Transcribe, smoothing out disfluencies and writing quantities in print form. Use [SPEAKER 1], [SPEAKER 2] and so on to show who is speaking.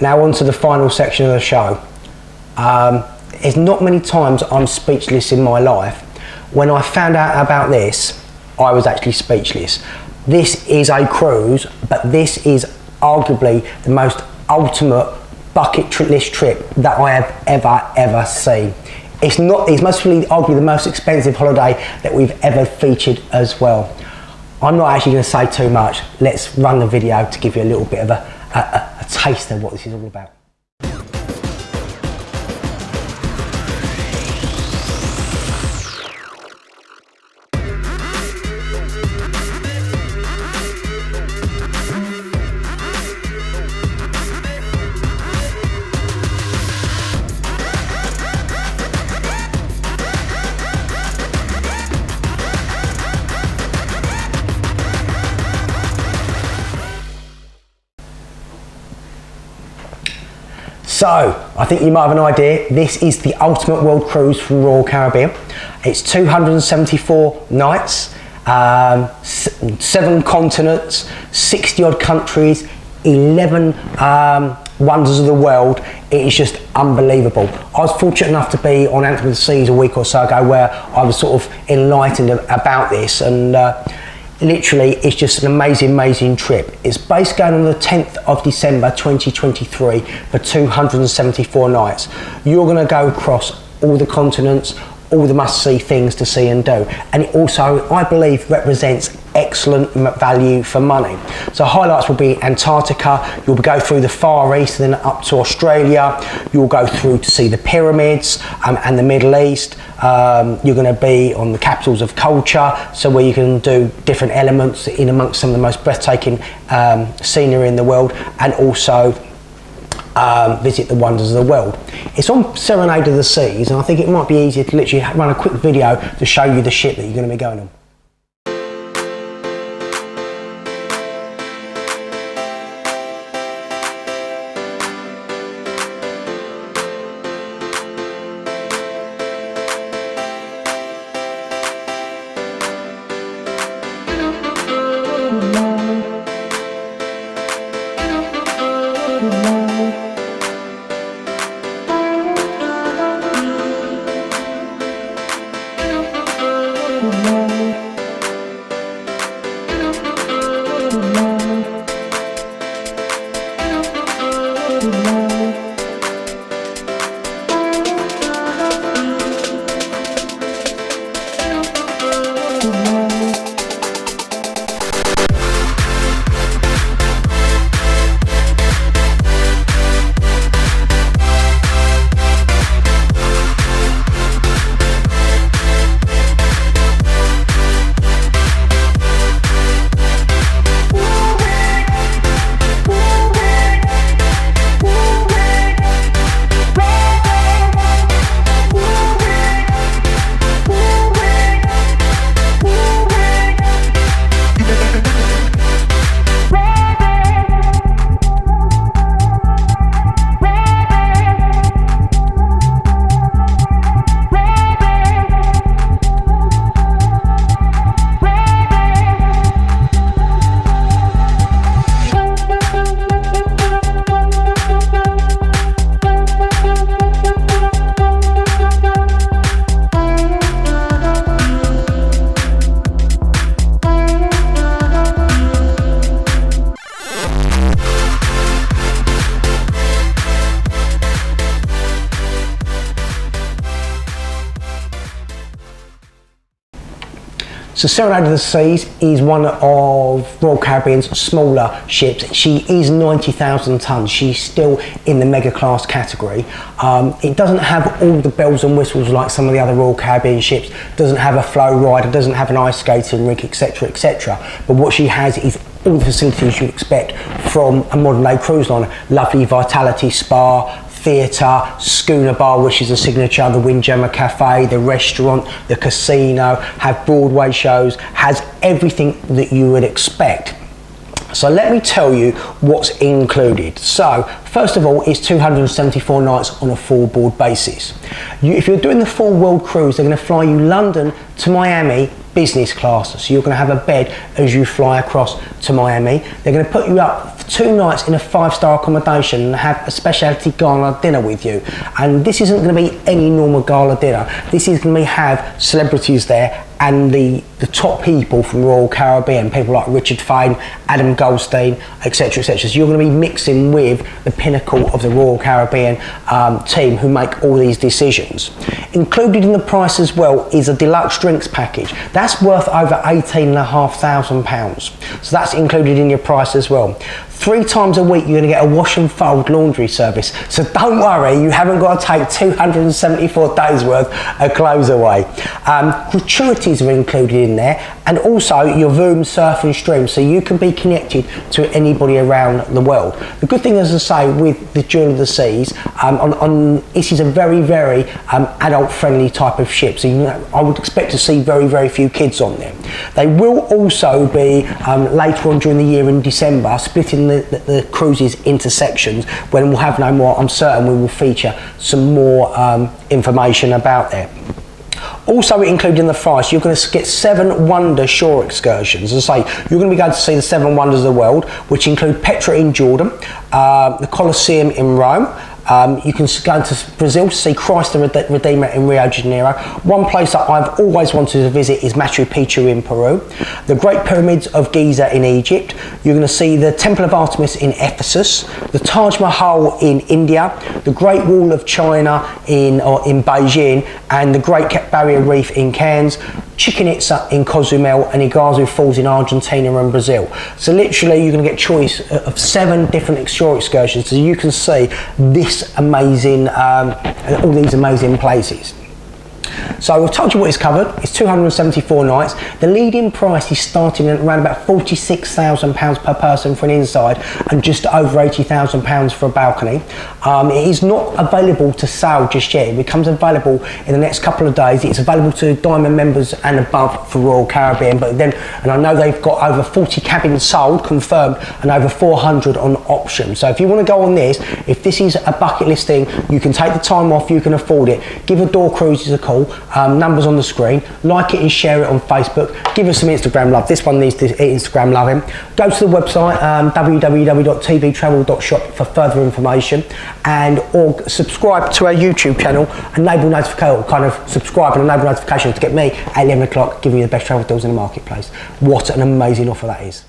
[SPEAKER 1] Now on to the final section of the show. There's not many times I'm speechless in my life. When I found out about this, I was actually speechless. This is a cruise, but this is arguably the most ultimate bucket list trip that I have ever seen. It's mostly arguably the most expensive holiday that we've ever featured as well. I'm not actually going to say too much. Let's run the video to give you a little bit of a taste of what this is all about. So, I think you might have an idea. This is the ultimate world cruise from Royal Caribbean. It's 274 nights, 7 continents, 60 odd countries, 11 wonders of the world. It is just unbelievable. I was fortunate enough to be on Anthem of the Seas a week or so ago where I was sort of enlightened about this, and literally it's just an amazing trip. It's based going on the 10th of December 2023 for 274 nights. You're going to go across all the continents, all the must-see things to see and do, and it also, I believe, represents excellent value for money. So highlights will be Antarctica, you'll go through the Far East and then up to Australia, you'll go through to see the pyramids and the Middle East. You're going to be on the capitals of culture, so where you can do different elements in amongst some of the most breathtaking scenery in the world, and also visit the wonders of the world. It's on Serenade of the Seas, and I think it might be easier to literally run a quick video to show you the ship that you're going to be going on. So Serenade of the Seas is one of Royal Caribbean's smaller ships. She is 90,000 tonnes. She's still in the mega class category. It doesn't have all the bells and whistles like some of the other Royal Caribbean ships. It doesn't have a flow rider, doesn't have an ice skating rink, etc, etc. But what she has is all the facilities you'd expect from a modern day cruise liner. Lovely Vitality Spa, theatre, schooner bar, which is a signature, the Windjammer Cafe, the restaurant, the casino, have Broadway shows, has everything that you would expect. So let me tell you what's included. So first of all, it's 274 nights on a full board basis. If you're doing the full world cruise, they're going to fly you London to Miami business class, so you're going to have a bed as you fly across to Miami. They're going to put you up for 2 nights in a 5-star accommodation and have a specialty gala dinner with you. And this isn't going to be any normal gala dinner. This is going to have celebrities there and the top people from Royal Caribbean, people like Richard Fane, Adam Goldstein, etc, etc. So you're going to be mixing with the pinnacle of the Royal Caribbean team who make all these decisions. Included in the price as well is a deluxe drinks package. That's worth over £18,500. So that's included in your price as well. 3 times a week you're going to get a wash and fold laundry service. So don't worry, you haven't got to take 274 days worth of clothes away. Gratuities are included in there, and also your room, surf and stream, so you can be connected to anybody around the world. The good thing, as I say, with the Jewel of the Seas, this is a very, very adult friendly type of ship, so I would expect to see very, very few kids on there. They will also be later on during the year in December splitting the cruises into sections. When we'll have no more, I'm certain we will feature some more information about that. Also included in the price, you're going to get 7 wonder shore excursions. As I say, you're going to be going to see the 7 wonders of the world, which include Petra in Jordan, the Colosseum in Rome. You can go to Brazil to see Christ the Redeemer in Rio de Janeiro. One place that I've always wanted to visit is Machu Picchu in Peru. The Great Pyramids of Giza in Egypt. You're going to see the Temple of Artemis in Ephesus, the Taj Mahal in India, the Great Wall of China in Beijing, and the Great Barrier Reef in Cairns, Chichen Itza in Cozumel, and Iguazu Falls in Argentina and Brazil. So literally you're going to get choice of 7 different shore excursions, so you can see this amazing, all these amazing places. So I've told you what is covered. It's 274 nights. The leading price is starting at around about £46,000 per person for an inside and just over £80,000 for a balcony. It is not available to sale just yet. It becomes available in the next couple of days. It's available to Diamond members and above for Royal Caribbean, but then, and I know they've got over 40 cabins sold, confirmed, and over 400 on option. So if you want to go on this, if this is a bucket list thing, you can take the time off, you can afford it. Give Adore Cruises a call. Numbers on the screen. Like it and share it on Facebook. Give us some Instagram love. This one needs the Instagram loving. Go to the website www.tvtravel.shop for further information, and or subscribe to our YouTube channel. Enable notification, kind of subscribe and enable notifications to get me at 11 o'clock giving you the best travel deals in the marketplace. What an amazing offer that is.